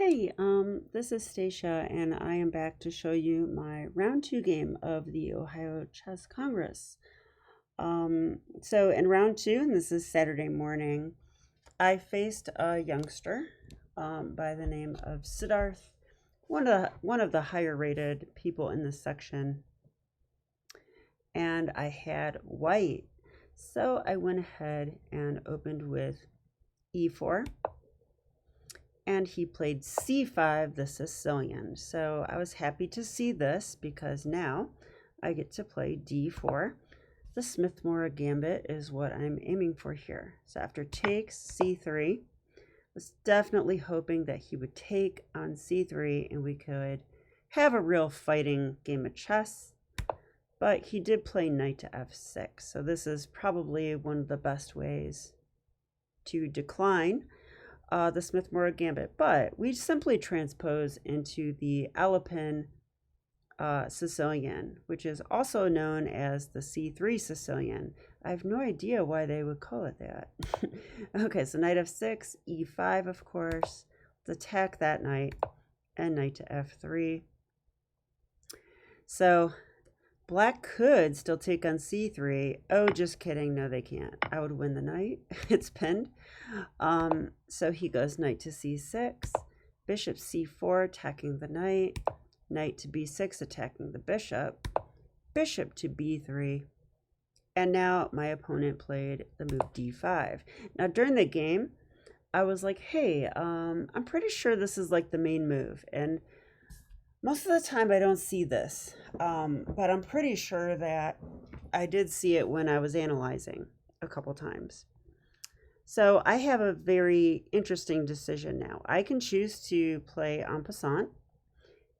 Hey, this is Stacia, and I am back to show you my round two game of the Ohio Chess Congress. So in round two, and this is Saturday morning, I faced a youngster by the name of Siddharth, one of the higher rated people in this section, and I had white. So I went ahead and opened with e4. And he played c5, the Sicilian. So I was happy to see this because now I get to play d4. The Smith-Morra gambit is what I'm aiming for here. So after takes c3, was definitely hoping that he would take on c3 and we could have a real fighting game of chess. But he did play knight to f6. So this is probably one of the best ways to decline the Smith-Morra gambit, but we simply transpose into the Alapin Sicilian, which is also known as the C3 Sicilian. I have no idea why they would call it that. Okay, so knight f6, e5, of course. Let's attack that knight, and knight to f3. So black could still take on c3. Oh, just kidding. No, they can't. I would win the knight. It's pinned. So he goes knight to c6, bishop c4, attacking the knight to b6, attacking the bishop to b3. And now my opponent played the move d5. Now during the game, I was like, hey, I'm pretty sure this is like the main move. And most of the time I don't see this, but I'm pretty sure that I did see it when I was analyzing a couple times. So I have a very interesting decision now. I can choose to play en passant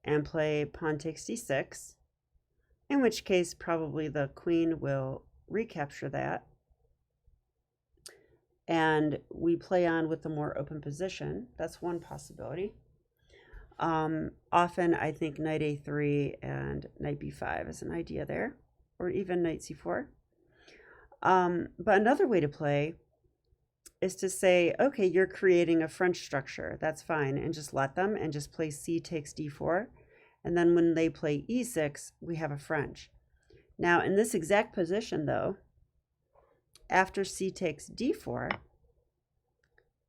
and play pawn takes d6, in which case probably the queen will recapture that. And we play on with the more open position. That's one possibility. Often I think knight a3 and knight b5 is an idea there, or even knight c4. But another way to play is to say, okay, you're creating a French structure. That's fine. And just let them and just play c takes d4. And then when they play e6, we have a French. Now in this exact position though, after c takes d4,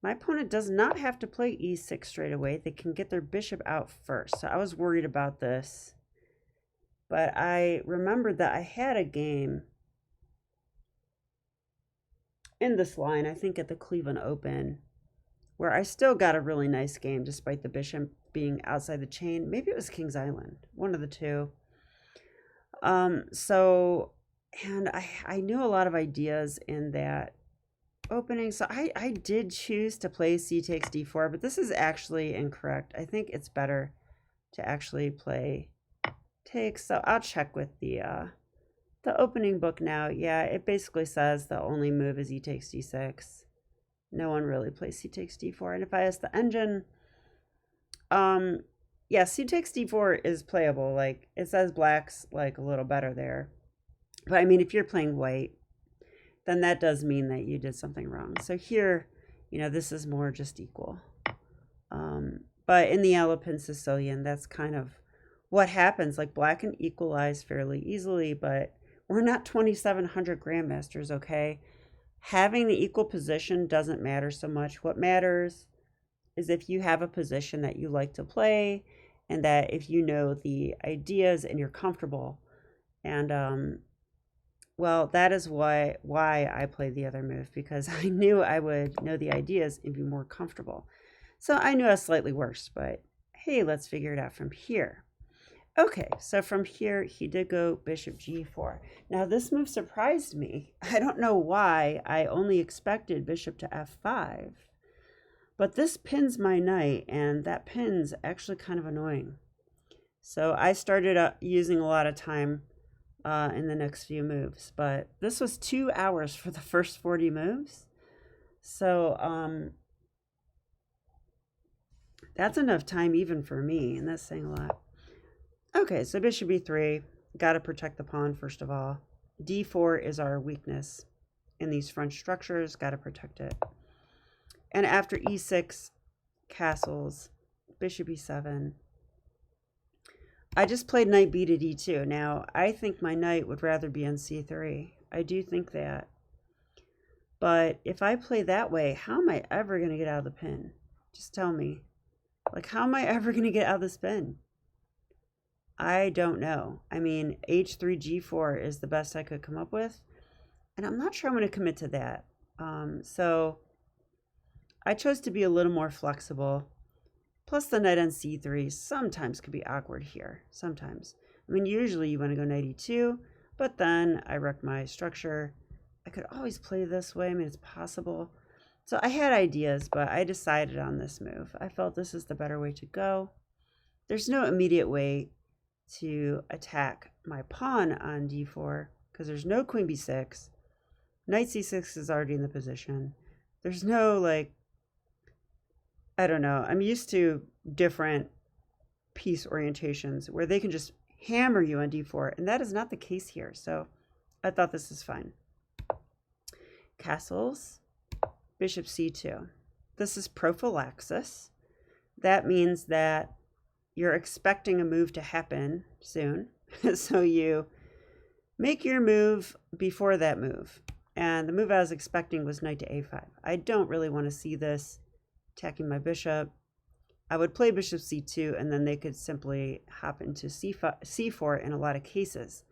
my opponent does not have to play e6 straight away. They can get their bishop out first. So I was worried about this. But I remembered that I had a game in this line, I think at the Cleveland Open, where I still got a really nice game despite the bishop being outside the chain. Maybe it was King's Island, one of the two. And I knew a lot of ideas in that opening. So I did choose to play c takes d4, but this is actually incorrect. I think it's better to actually play takes. So I'll check with the opening book now. Yeah, it basically says the only move is e takes d6. No one really plays c takes d4. And if I ask the engine, yeah, c takes d4 is playable. Like it says black's like a little better there. But I mean, if you're playing white, then that does mean that you did something wrong. So here, you know, this is more just equal. But in the Alapin Sicilian, that's kind of what happens. Like black can equalize fairly easily, but we're not 2,700 grandmasters, okay? Having the equal position doesn't matter so much. What matters is if you have a position that you like to play and that if you know the ideas and you're comfortable. And well, that is why I played the other move, because I knew I would know the ideas and be more comfortable. So I knew I was slightly worse, but hey, let's figure it out from here. Okay, so from here, he did go bishop g4. Now, this move surprised me. I don't know why. I only expected bishop to f5. But this pins my knight, and that pin's actually kind of annoying. So I started using a lot of time in the next few moves. But this was 2 hours for the first 40 moves. So that's enough time even for me, and that's saying a lot. Okay, so bishop e3, got to protect the pawn first of all. d4 is our weakness in these French structures, got to protect it. And after e6, castles, bishop e7. I just played knight b to d2. Now, I think my knight would rather be on c3. I do think that. But if I play that way, how am I ever going to get out of the pin? Just tell me. Like, how am I ever going to get out of this pin? I don't know. I mean, h3, g4 is the best I could come up with. And I'm not sure I'm going to commit to that. So I chose to be a little more flexible. Plus the knight on c3 sometimes could be awkward here. Sometimes. I mean, usually you want to go knight e2, but then I wreck my structure. I could always play this way. I mean, it's possible. So I had ideas, but I decided on this move. I felt this is the better way to go. There's no immediate way to attack my pawn on d4 because there's no queen b6. Knight c6 is already in the position. There's no, like, I don't know. I'm used to different piece orientations where they can just hammer you on d4, and that is not the case here. So I thought this is fine. Castles, bishop c2. This is prophylaxis. That means that you're expecting a move to happen soon. So you make your move before that move. And the move I was expecting was knight to a5. I don't really want to see this attacking my bishop. I would play bishop c2, and then they could simply hop into c4 in a lot of cases.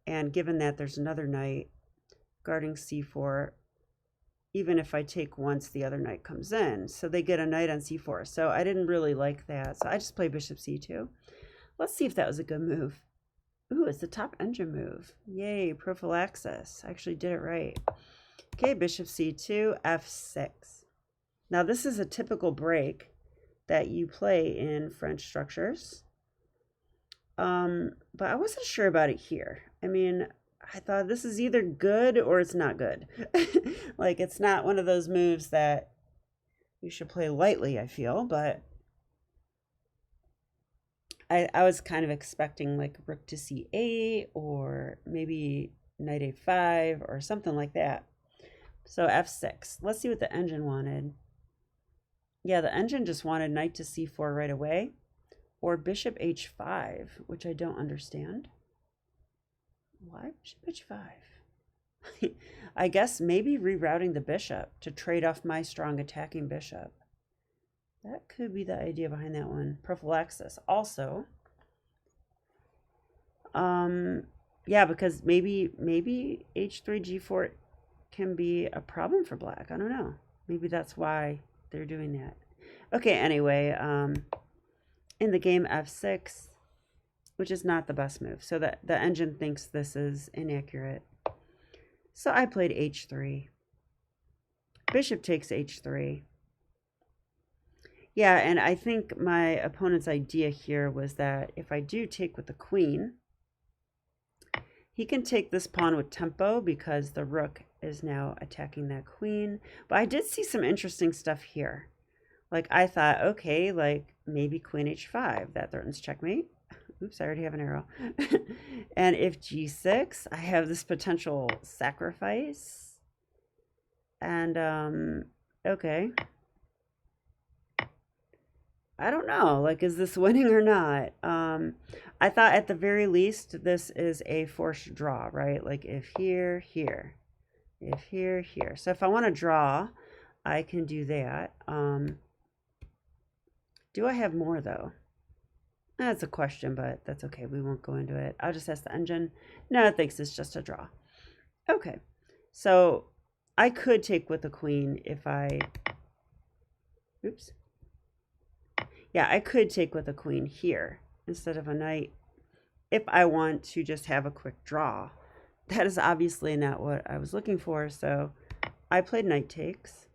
And given that there's another knight guarding c4, even if I take once, the other knight comes in. So they get a knight on c4. So I didn't really like that. So I just played bishop c2. Let's see if that was a good move. Ooh, it's the top engine move. Yay, prophylaxis. I actually did it right. Okay, bishop c2, f6. Now this is a typical break that you play in French structures. But I wasn't sure about it here. I mean, I thought this is either good or it's not good. Like, it's not one of those moves that you should play lightly, I feel, but I was kind of expecting like rook to c8 or maybe knight a5 or something like that. So f6. Let's see what the engine wanted. Yeah, the engine just wanted knight to c4 right away, or bishop h5, which I don't understand. Why bishop h5? I guess maybe rerouting the bishop to trade off my strong attacking bishop. That could be the idea behind that one. Prophylaxis. Also, yeah, because maybe h3, g4 can be a problem for black. I don't know. Maybe that's why they're doing that. Okay, anyway, in the game f6, which is not the best move. So the engine thinks this is inaccurate. So I played h3. Bishop takes h3. Yeah, and I think my opponent's idea here was that if I do take with the queen, he can take this pawn with tempo because the rook is now attacking that queen. But I did see some interesting stuff here. Like, I thought, okay, like maybe queen h5, that threatens checkmate. Oops, I already have an arrow. And if g6, I have this potential sacrifice. And, okay. I don't know, like, is this winning or not? I thought at the very least, this is a forced draw, right? Like, if here, here, if here, here. So if I want to draw, I can do that. Do I have more, though? That's a question, but that's okay. We won't go into it. I'll just ask the engine. No, it thinks it's just a draw. Okay, so I could take with the queen if I... Oops. Yeah, I could take with a queen here instead of a knight if I want to just have a quick draw. That is obviously not what I was looking for, so I played knight takes.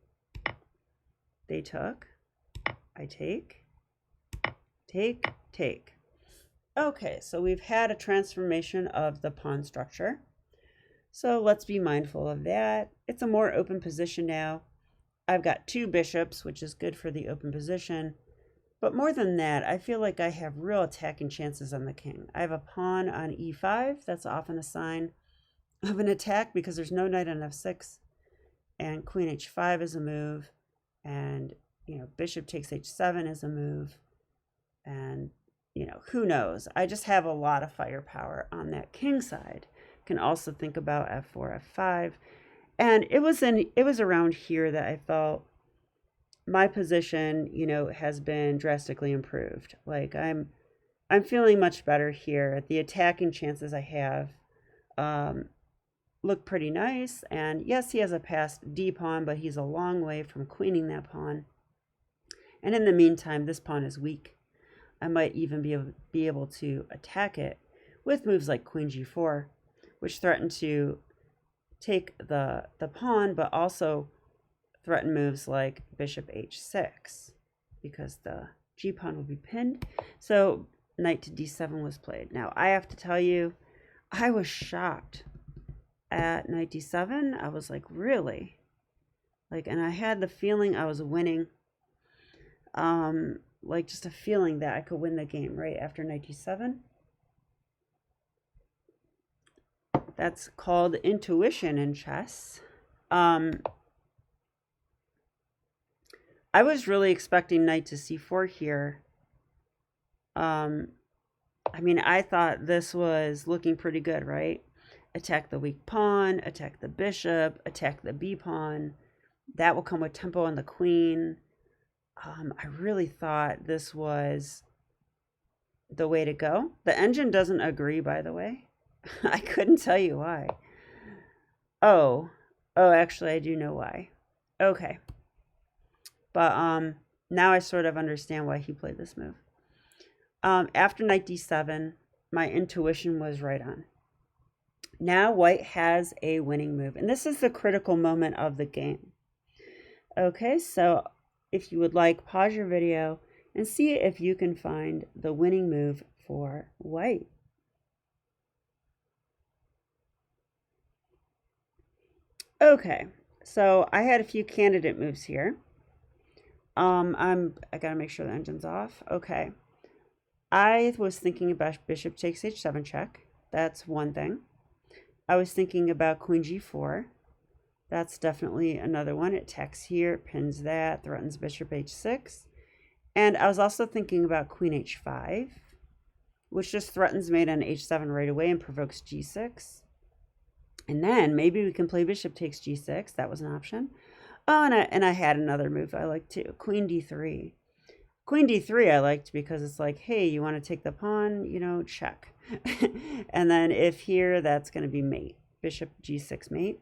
They took. I take. Take, take. Okay, so we've had a transformation of the pawn structure. So let's be mindful of that. It's a more open position now. I've got two bishops, which is good for the open position. But more than that, I feel like I have real attacking chances on the king. I have a pawn on e5. That's often a sign of an attack because there's no knight on f6. And queen h5 is a move. And, you know, bishop takes h7 is a move. And, you know, who knows? I just have a lot of firepower on that king side. Can also think about f4, f5. And it was around here that I felt my position, you know, has been drastically improved. Like I'm feeling much better here. The attacking chances I have look pretty nice. And yes, he has a passed d pawn, but he's a long way from queening that pawn. And in the meantime, this pawn is weak. I might even be able to attack it with moves like queen g4, which threaten to take the pawn, but also threaten moves like bishop h6, because the g pawn will be pinned. So knight to d7 was played. Now I have to tell you, I was shocked at knight d7. I was like, really? Like, and I had the feeling I was winning. Like just a feeling that I could win the game right after knight d7. That's called intuition in chess. I was really expecting knight to c4 here. I mean, I thought this was looking pretty good, right? Attack the weak pawn, attack the bishop, attack the b pawn. That will come with tempo on the queen. I really thought this was the way to go. The engine doesn't agree, by the way. I couldn't tell you why. Oh, actually I do know why. Okay. But now I sort of understand why he played this move. After knight d7, my intuition was right on. Now white has a winning move, and this is the critical moment of the game. Okay, so if you would like, pause your video and see if you can find the winning move for white. Okay, so I had a few candidate moves here. I gotta make sure the engine's off. Okay. I was thinking about bishop takes h7 check. That's one thing. I was thinking about queen g4. That's definitely another one. It attacks here, pins that, threatens bishop h6. And I was also thinking about queen h5, which just threatens mate on h7 right away and provokes g6. And then maybe we can play bishop takes g6. That was an option. Oh, and I had another move I liked too, queen d3. Queen d3 I liked because it's like, hey, you want to take the pawn, you know, check. And then if here, that's going to be mate, bishop g6 mate.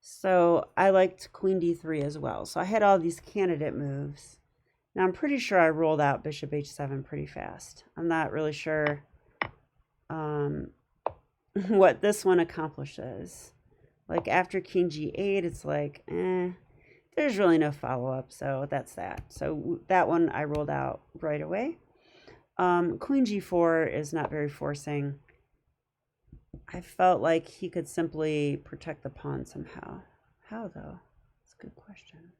So I liked queen d3 as well. So I had all these candidate moves. Now I'm pretty sure I rolled out bishop h7 pretty fast. I'm not really sure what this one accomplishes. Like after king g8, it's like, there's really no follow-up, so that's that. So that one I rolled out right away. Queen g4 is not very forcing. I felt like he could simply protect the pawn somehow. How, though? That's a good question.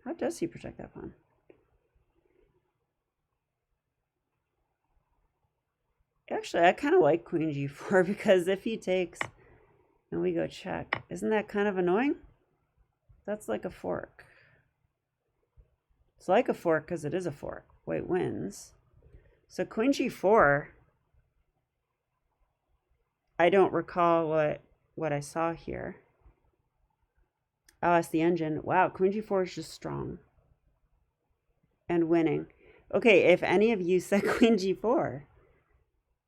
How does he protect that pawn? Actually, I kind of like queen g4 because if he takes and we go check, isn't that kind of annoying? That's like a fork. It's like a fork because it is a fork. White wins. So queen g4, I don't recall what I saw here. Oh, that's the engine. Wow, queen g4 is just strong and winning. Okay, if any of you said queen g4,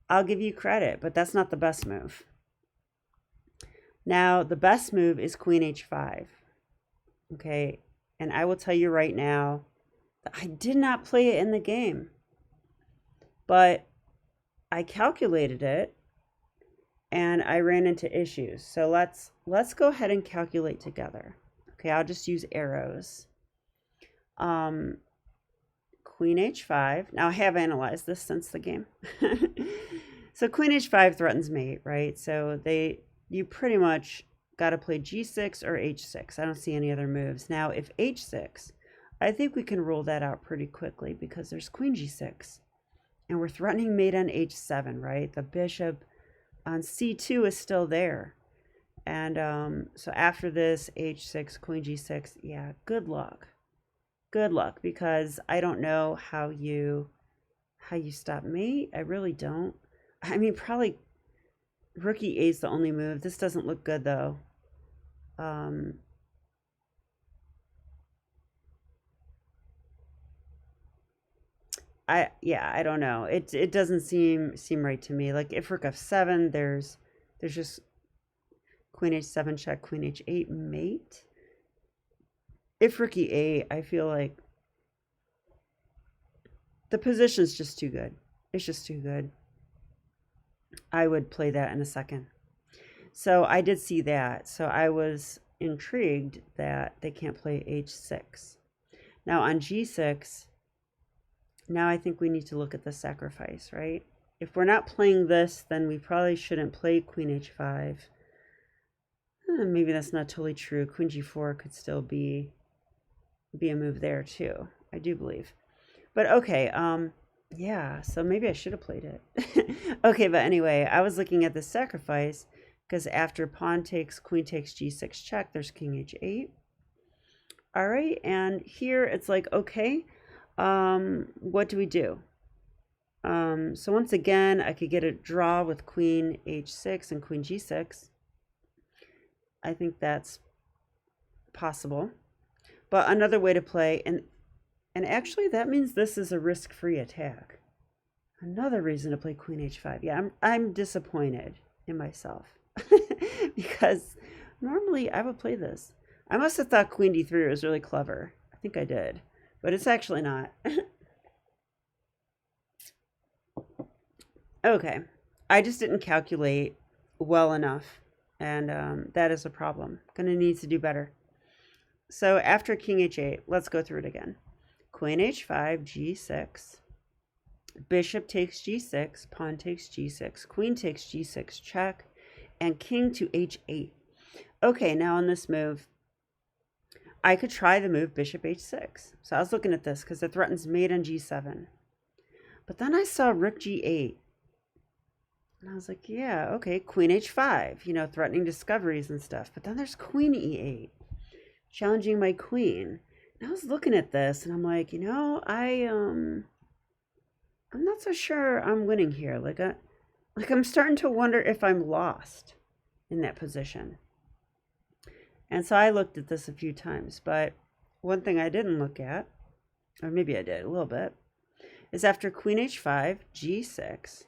I'll give you credit, but that's not the best move. Now, the best move is queen h5. Okay, and I will tell you right now that I did not play it in the game, but I calculated it and I ran into issues. So let's go ahead and calculate together. Okay, I'll just use arrows. Queen h5. Now I have analyzed this since the game. So queen h5 threatens mate, right? So you pretty much got to play g6 or h6. I don't see any other moves. Now, if h6, I think we can rule that out pretty quickly because there's queen g6. And we're threatening mate on h7, right? The bishop on c2 is still there. And so after this, h6, queen g6, yeah, good luck. good luck, because I don't know how you stop mate. I really don't. I mean, probably rook e8 is the only move. This doesn't look good though. I don't know. It doesn't seem right to me. Like if rook f7, there's just queen h7 check, queen h8 mate. If rook e8, I feel like the position's just too good. It's just too good. I would play that in a second. So I did see that. So I was intrigued that they can't play h6. Now on g6, now I think we need to look at the sacrifice, right? If we're not playing this, then we probably shouldn't play queen h5. Maybe that's not totally true. Queen g4 could still be a move there too, I do believe. But okay, yeah, so maybe I should have played it. Okay, but anyway, I was looking at the sacrifice because after pawn takes, queen takes g6 check, there's king h8. All right, and here it's like, okay, what do we do? So once again, I could get a draw with queen h6 and queen g6. I think that's possible. But another way to play, and actually that means this is a risk-free attack. Another reason to play queen h5. Yeah, I'm disappointed in myself because normally I would play this. I must have thought queen d3 was really clever. I think I did, but it's actually not. Okay, I just didn't calculate well enough, and that is a problem. Gonna need to do better. So after king h8, let's go through it again. Queen h5, g6, bishop takes g6, pawn takes g6, queen takes g6 check, and king to h8. Okay, now on this move, I could try the move bishop h6. So I was looking at this because it threatens mate on g7. But then I saw rook g8. And I was like, yeah, okay, queen h5, you know, threatening discoveries and stuff. But then there's queen e8, challenging my queen. And I was looking at this and I'm like, you know, I'm not so sure I'm winning here. Like I'm starting to wonder if I'm lost in that position. And so I looked at this a few times, but one thing I didn't look at, or maybe I did a little bit, is after queen h5, g6,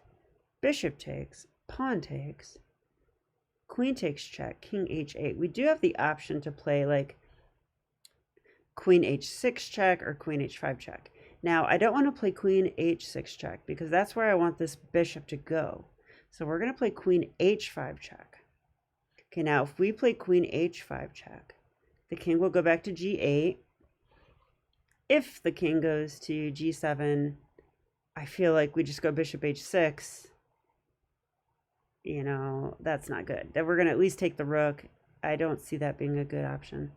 bishop takes, pawn takes, queen takes check, king h8. We do have the option to play like queen h6 check or queen h5 check. Now, I don't want to play queen h6 check because that's where I want this bishop to go. So we're going to play queen h5 check. Okay, now if we play queen h5 check, the king will go back to g8. If the king goes to g7, I feel like we just go bishop h6. You know, that's not good. That we're going to at least take the rook. I don't see that being a good option.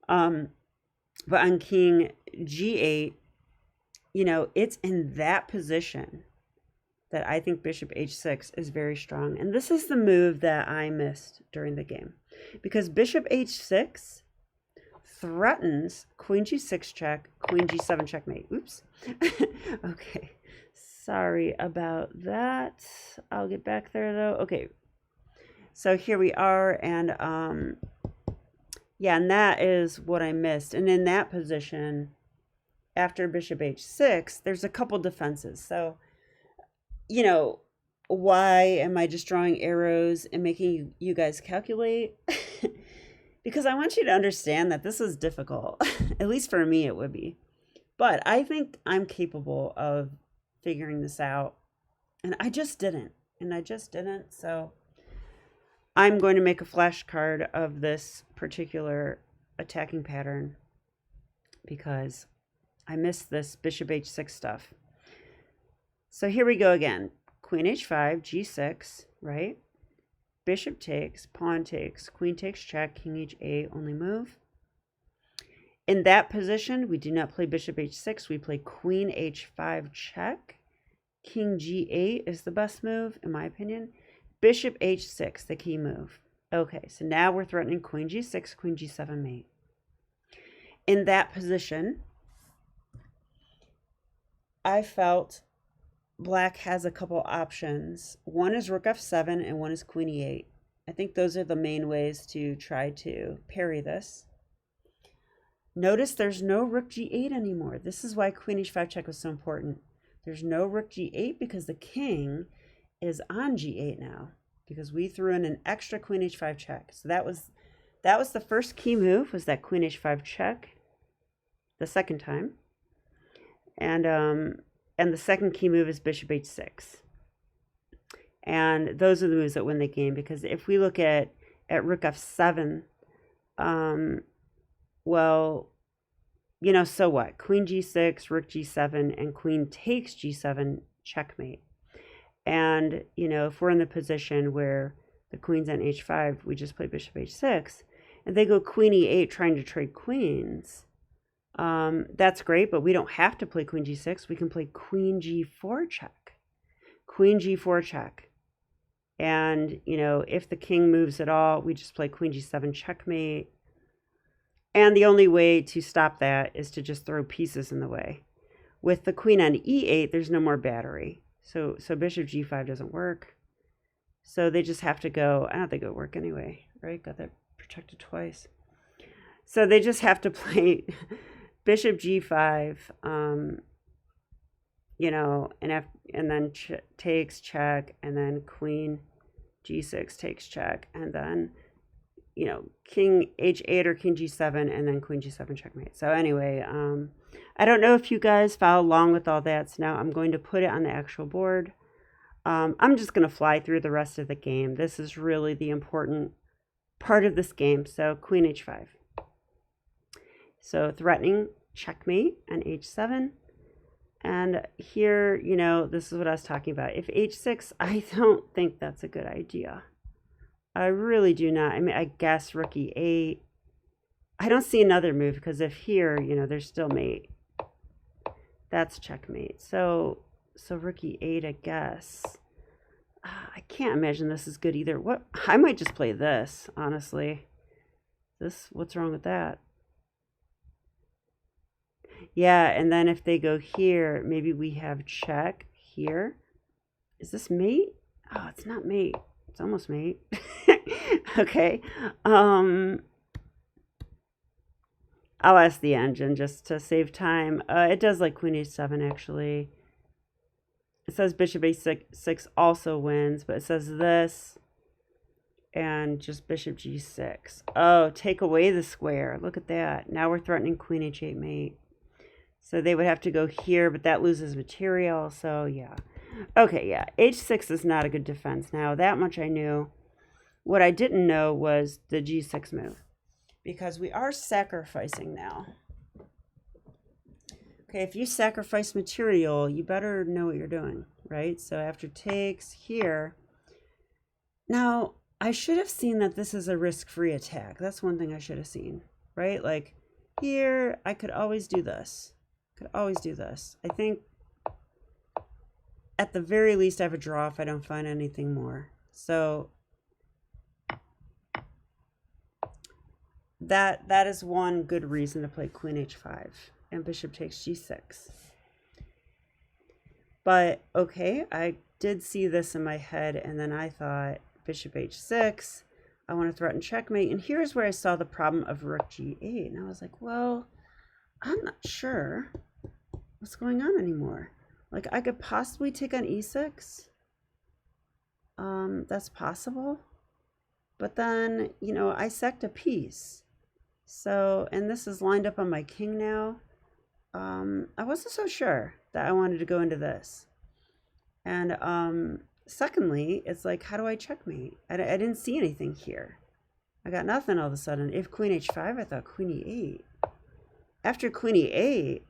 But on king g8, you know, it's in that position that I think bishop h6 is very strong. And this is the move that I missed during the game. Because bishop h6 threatens queen g6 check, queen g7 checkmate. Oops. Okay. Sorry about that. I'll get back there though. Okay. So here we are, and yeah, and that is what I missed. And in that position, after bishop h6, there's a couple defenses. So, you know, why am I just drawing arrows and making you guys calculate? Because I want you to understand that this is difficult. At least for me, it would be. But I think I'm capable of figuring this out. And I just didn't. So I'm going to make a flashcard of this particular attacking pattern because I missed this bishop h6 stuff. So here we go again. Queen h5, g6, right? Bishop takes, pawn takes, queen takes check, king h8, only move. In that position, we do not play bishop h6. We play queen h5 check. King g8 is the best move, in my opinion. Bishop h6, the key move. Okay, so now we're threatening queen g6, queen g7 mate. in that position, I felt black has a couple options. One is rook f7 and one is queen e8. I think those are the main ways to try to parry this. Notice there's no rook g8 anymore. This is why queen h5 check was so important. There's no rook g8 because the king is on g8 now, because we threw in an extra queen h5 check. So that was the first key move, was that queen h5 check the second time. And the second key move is bishop h6. And those are the moves that win the game, because if we look at rook f7, well, you know, so what? Queen g6, rook g7, and queen takes g7, checkmate. And, you know, if we're in the position where the queen's on h5, we just play bishop h6, and they go queen e8 trying to trade queens. That's great, but we don't have to play queen g6. We can play queen g4 check. Queen g4 check. And, you know, if the king moves at all, we just play queen g7 checkmate. And the only way to stop that is to just throw pieces in the way. With the queen on e8, there's no more battery. So bishop g5 doesn't work. So they just have to go, I don't think it would work anyway, right? Got that protected twice. So they just have to play bishop g5, you know, and then takes check, and then queen g6 takes check, and then, you know, king h8 or king g7, and then queen g7 checkmate. So anyway, I don't know if you guys follow along with all that. So now I'm going to put it on the actual board. I'm just going to fly through the rest of the game. This is really the important part of this game. So queen h5. So threatening checkmate on h7. And here, you know, this is what I was talking about. If h6, I don't think that's a good idea. I really do not. I mean, I guess rook e8. I don't see another move, because if here, you know, there's still mate. That's checkmate. So rook e8, I guess. I can't imagine this is good either. What? I might just play this, honestly. What's wrong with that? Yeah, and then if they go here, maybe we have check here. Is this mate? Oh, it's not mate. It's almost mate. Okay. I'll ask the engine just to save time. It does like queen h7, actually. It says bishop h6 also wins, but it says this and just bishop g6. Oh, take away the square. Look at that. Now we're threatening queen h8 mate. So they would have to go here, but that loses material. So yeah. Okay, yeah. h6 is not a good defense. Now, that much I knew. What I didn't know was the g6 move, because we are sacrificing now. Okay, if you sacrifice material, you better know what you're doing, right? So after takes here. Now, I should have seen that this is a risk-free attack. That's one thing I should have seen, right? Like here, I could always do this. I think at the very least I have a draw if I don't find anything more. So that is one good reason to play queen h5 and bishop takes g6. But okay, I did see this in my head, and then I thought bishop h6, I want to threaten checkmate. And here's where I saw the problem of rook g8. And I was like, well, I'm not sure what's going on anymore. Like, I could possibly take on e6. That's possible. But then, you know, I sacked a piece. So, and this is lined up on my king now. I wasn't so sure that I wanted to go into this. And secondly, it's like, how do I checkmate? I didn't see anything here. I got nothing all of a sudden. If queen h5, I thought queen e8. After queen e8,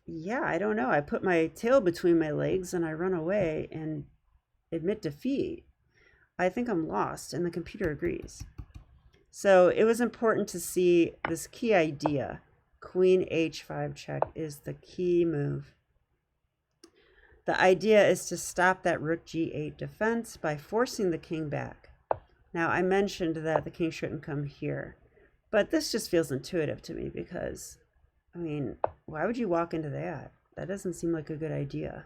yeah, I don't know. I put my tail between my legs and I run away and admit defeat. I think I'm lost, and the computer agrees. So it was important to see this key idea. Queen h5 check is the key move. The idea is to stop that rook g8 defense by forcing the king back. Now, I mentioned that the king shouldn't come here. But this just feels intuitive to me because, I mean, why would you walk into that? That doesn't seem like a good idea.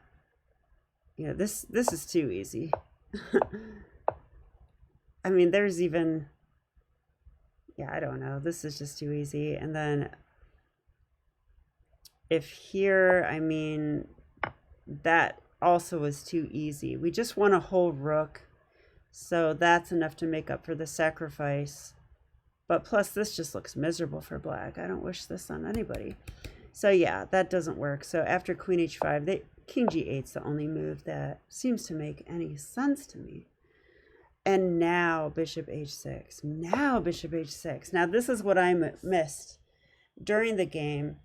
You know, this is too easy. I mean, there's even, yeah, I don't know. This is just too easy. And then if here, I mean, that also was too easy. We just won a whole rook. So that's enough to make up for the sacrifice. But plus this just looks miserable for black. I don't wish this on anybody. So yeah, that doesn't work. So after queen h5, king g8 is the only move that seems to make any sense to me. And now bishop h6. Now bishop h6. Now this is what I missed during the game,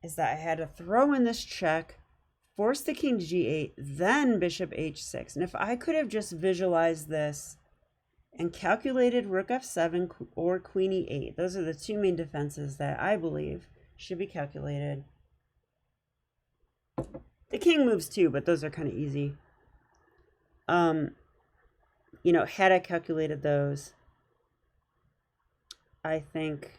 is that I had to throw in this check, force the king to g8, then bishop h6. And if I could have just visualized this and calculated rook f7 or queen e8, those are the two main defenses that I believe should be calculated. The king moves too, but those are kind of easy. You know, had I calculated those, I think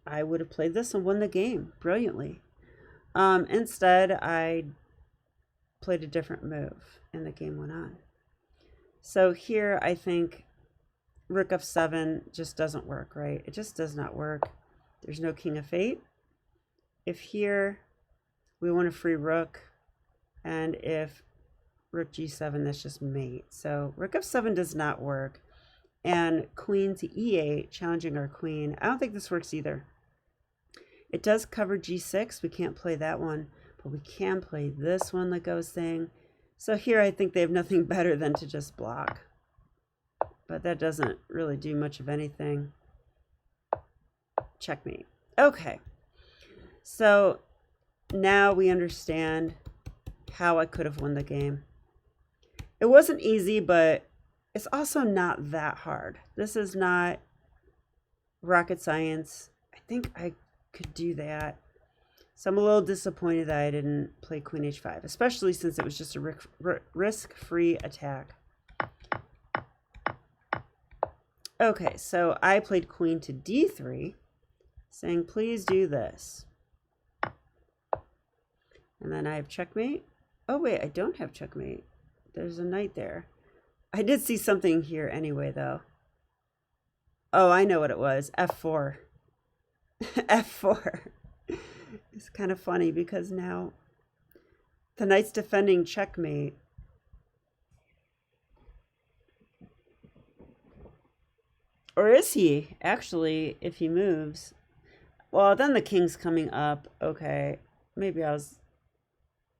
I would have played this and won the game brilliantly. Instead, I played a different move and the game went on. So here, I think rook f7 just doesn't work, right? It just does not work. There's no king of fate. If here, we want a free rook, and if rook g7, that's just mate. So rook f7 does not work. And queen to e8, challenging our queen. I don't think this works either. It does cover g6. We can't play that one, but we can play this one like I was saying. So here I think they have nothing better than to just block. But that doesn't really do much of anything. Checkmate. Okay. So now we understand how I could have won the game. It wasn't easy, but it's also not that hard. This is not rocket science. I think I could do that. So I'm a little disappointed that I didn't play queen h5, especially since it was just a risk-free attack. Okay, so I played queen to d3, saying, please do this. And then I have checkmate. Oh, wait, I don't have checkmate. There's a knight there. I did see something here anyway, though. Oh, I know what it was. f4. f4. It's kind of funny because now the knight's defending checkmate. Or is he? Actually, if he moves. Well, then the king's coming up. Okay. Maybe I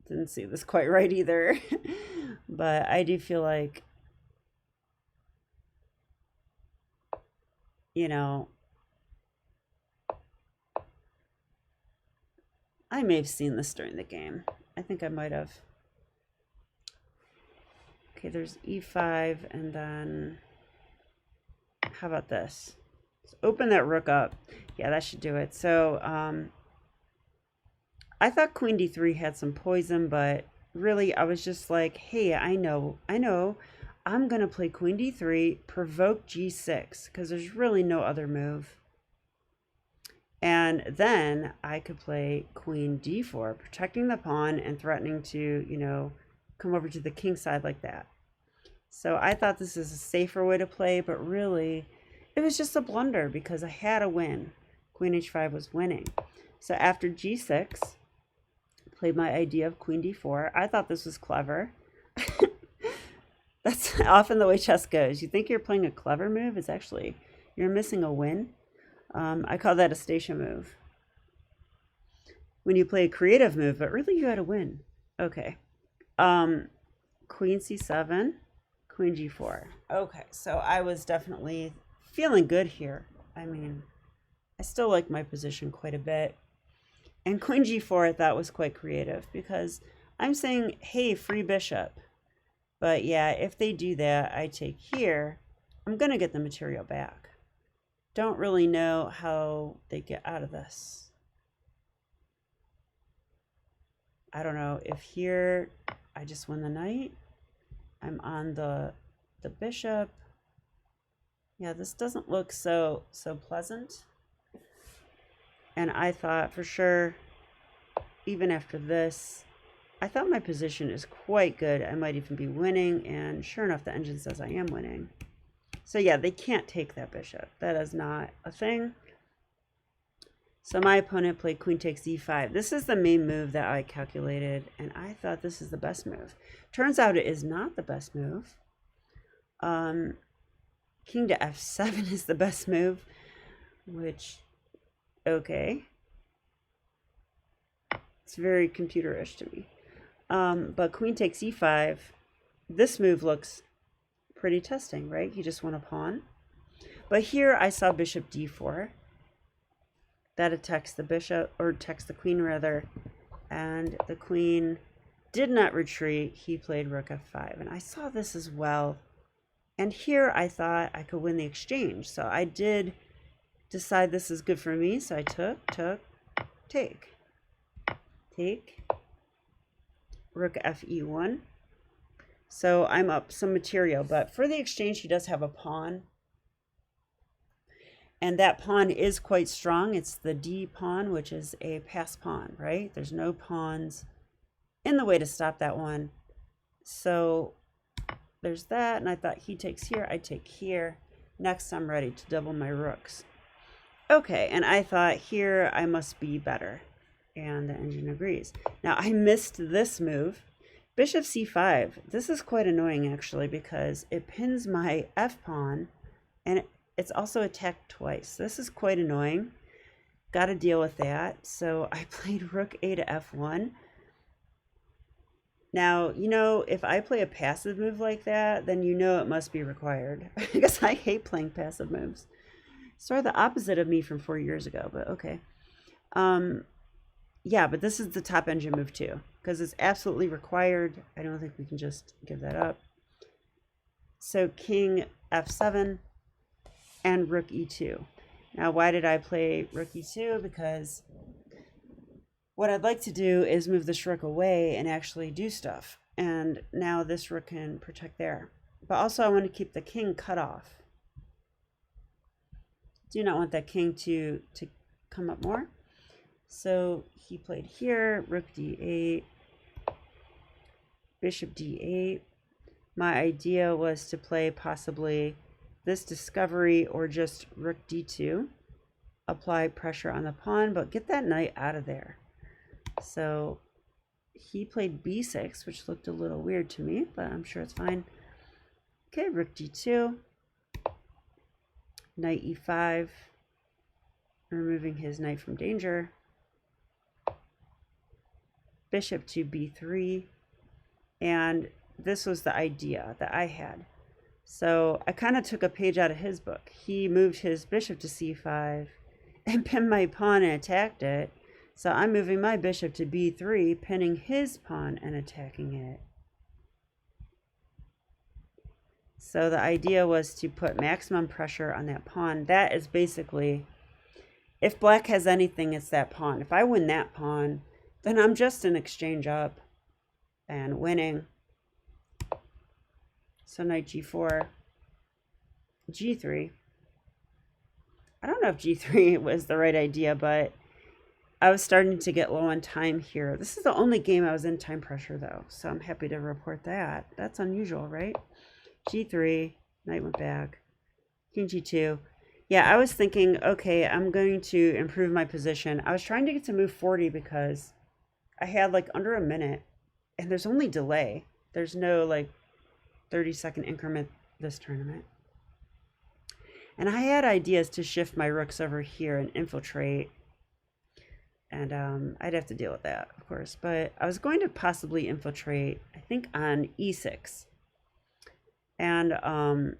didn't see this quite right either. But I do feel like, you know, I may have seen this during the game. I think I might have. Okay, there's e5, and then how about this? Let's open that rook up. Yeah, that should do it. So I thought queen d3 had some poison, but really I was just like, hey, I know. I'm going to play queen d3, provoke g6, because there's really no other move. And then I could play queen d4, protecting the pawn and threatening to, you know, come over to the king side like that. So I thought this is a safer way to play, but really it was just a blunder because I had a win. Queen h5 was winning. So after g6, played my idea of queen d4. I thought this was clever. That's often the way chess goes. You think you're playing a clever move, it's actually, you're missing a win. I call that a Stacia move. When you play a creative move, but really you had a win. Okay. Queen c7, queen g4. Okay, so I was definitely feeling good here. I mean, I still like my position quite a bit. And queen g4 I thought was quite creative because I'm saying, hey, free bishop. But yeah, if they do that, I take here, I'm going to get the material back. Don't really know how they get out of this. I don't know if here I just win the knight. I'm on the bishop. Yeah, this doesn't look so pleasant. And I thought for sure, even after this, I thought my position is quite good. I might even be winning. And sure enough, the engine says I am winning. So yeah, they can't take that bishop. That is not a thing. So my opponent played queen takes e5. This is the main move that I calculated, and I thought this is the best move. Turns out it is not the best move. King to f7 is the best move, which, okay. It's very computerish to me. But queen takes e5. This move looks pretty testing, right? He just won a pawn. But here I saw bishop d4. That attacks the bishop, or attacks the queen rather, and the queen did not retreat. He played rook f5, and I saw this as well. And here I thought I could win the exchange, so I did decide this is good for me. So I take, rook fe1. So I'm up some material, but for the exchange, he does have a pawn. And that pawn is quite strong. It's the D pawn, which is a pass pawn, right? There's no pawns in the way to stop that one. So there's that. And I thought he takes here, I take here. Next, I'm ready to double my rooks. Okay, and I thought here I must be better. And the engine agrees. Now, I missed this move. Bishop c5. This is quite annoying, actually, because it pins my f pawn, and it's also attacked twice. This is quite annoying. Got to deal with that. So I played rook a to f1. Now, you know, if I play a passive move like that, then you know it must be required. Because I hate playing passive moves. Sort of the opposite of me from 4 years ago, but okay. Yeah, but this is the top engine move too, because it's absolutely required. I don't think we can just give that up. So king f7 and rook e2. Now, why did I play rook e2? Because what I'd like to do is move this rook away and actually do stuff. And now this rook can protect there. But also I want to keep the king cut off. Do not want that king to come up more. So he played here, rook d8, bishop d8. My idea was to play possibly this discovery or just rook d2, apply pressure on the pawn, but get that knight out of there. So he played b6, which looked a little weird to me, but I'm sure it's fine. Okay, rook d2, knight e5, removing his knight from danger. Bishop to b3, and this was the idea that I had. So I kind of took a page out of his book. He moved his bishop to c5 and pinned my pawn and attacked it. So I'm moving my bishop to b3, pinning his pawn and attacking it. So the idea was to put maximum pressure on that pawn. That is basically, if black has anything, it's that pawn. If I win that pawn, then I'm just an exchange up and winning. So knight g4, g3. I don't know if g3 was the right idea, but I was starting to get low on time here. This is the only game I was in time pressure, though, so I'm happy to report that. That's unusual, right? g3, knight went back, king g2. Yeah, I was thinking, okay, I'm going to improve my position. I was trying to get to move 40 because I had like under a minute, and there's only delay. There's no like 30-second increment this tournament. And I had ideas to shift my rooks over here and infiltrate. And I'd have to deal with that, of course. But I was going to possibly infiltrate, I think, on e6. And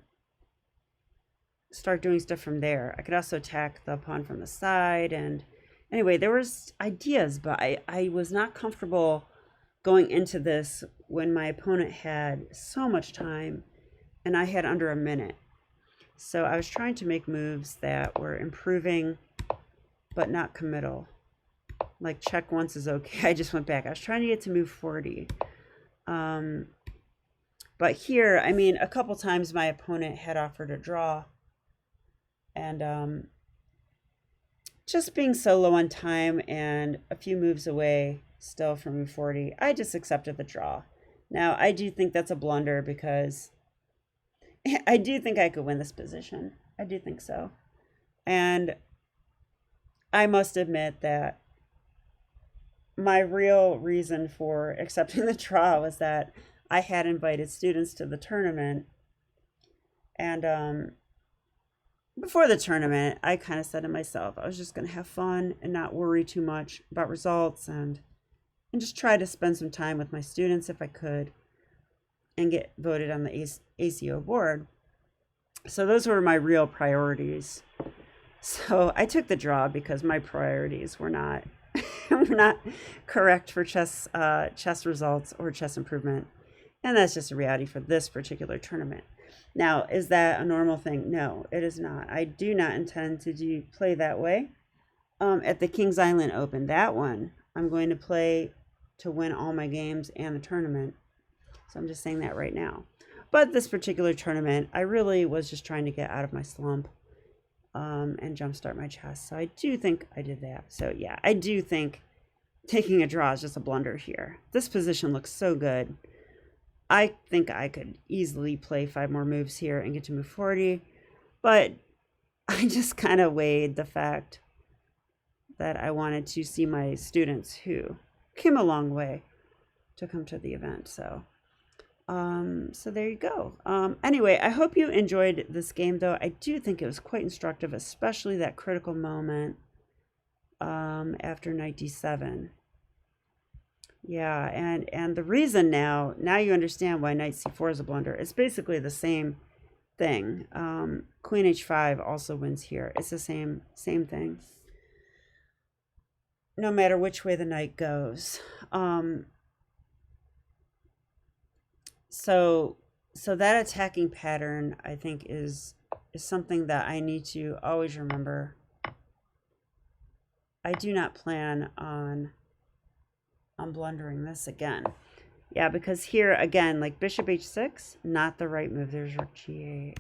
start doing stuff from there. I could also attack the pawn from the side. And anyway, there was ideas, but I was not comfortable going into this when my opponent had so much time and I had under a minute. So I was trying to make moves that were improving but not committal. Like check once is okay. I just went back. I was trying to get to move 40. But here, I mean, a couple times my opponent had offered a draw. And just being so low on time and a few moves away still from move 40, I just accepted the draw. Now, I do think that's a blunder because I do think I could win this position. I do think so. And I must admit that my real reason for accepting the draw was that I had invited students to the tournament. And before the tournament, I kind of said to myself, I was just going to have fun and not worry too much about results and just try to spend some time with my students if I could and get voted on the ACO board. So those were my real priorities. So I took the draw because my priorities were not were not correct for chess results or chess improvement. And that's just a reality for this particular tournament. Now, is that a normal thing? No, it is not. I do not intend to play that way. At the Kings Island Open, that one, I'm going to play to win all my games and the tournament. So I'm just saying that right now. But this particular tournament, I really was just trying to get out of my slump and jumpstart my chess. So I do think I did that. So yeah, I do think taking a draw is just a blunder here. This position looks so good. I think I could easily play 5 more moves here and get to move 40. But I just kind of weighed the fact that I wanted to see my students who came a long way to come to the event. So there you go. Anyway, I hope you enjoyed this game, though. I do think it was quite instructive, especially that critical moment after knight d7. Yeah, and the reason now you understand why knight c4 is a blunder. It's basically the same thing. Queen h5 also wins here. It's the same thing. No matter which way the knight goes. So that attacking pattern, I think, is something that I need to always remember. I do not plan on blundering this again. Yeah, because here, again, like bishop h6, not the right move. There's rook g8.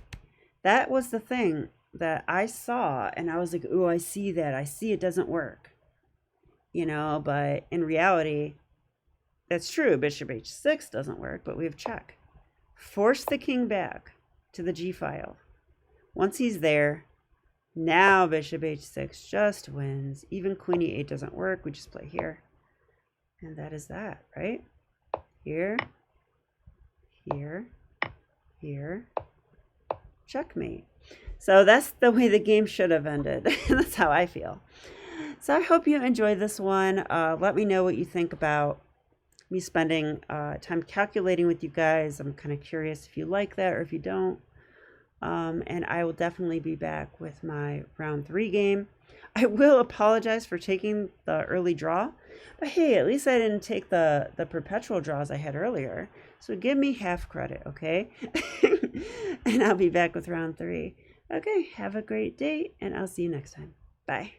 That was the thing that I saw, and I was like, ooh, I see that. I see it doesn't work. You know, but in reality, that's true. Bishop h6 doesn't work, but we have check. Force the king back to the g file. Once he's there, now bishop h6 just wins. Even queen e8 doesn't work. We just play here. And that is that, right? Here, here, here, checkmate. So that's the way the game should have ended. That's how I feel. So I hope you enjoyed this one. Let me know what you think about me spending time calculating with you guys. I'm kind of curious if you like that or if you don't. And I will definitely be back with my round 3 game. I will apologize for taking the early draw, but hey, at least I didn't take the perpetual draws I had earlier. So give me half credit, okay? And I'll be back with round 3. Okay, have a great day, and I'll see you next time. Bye.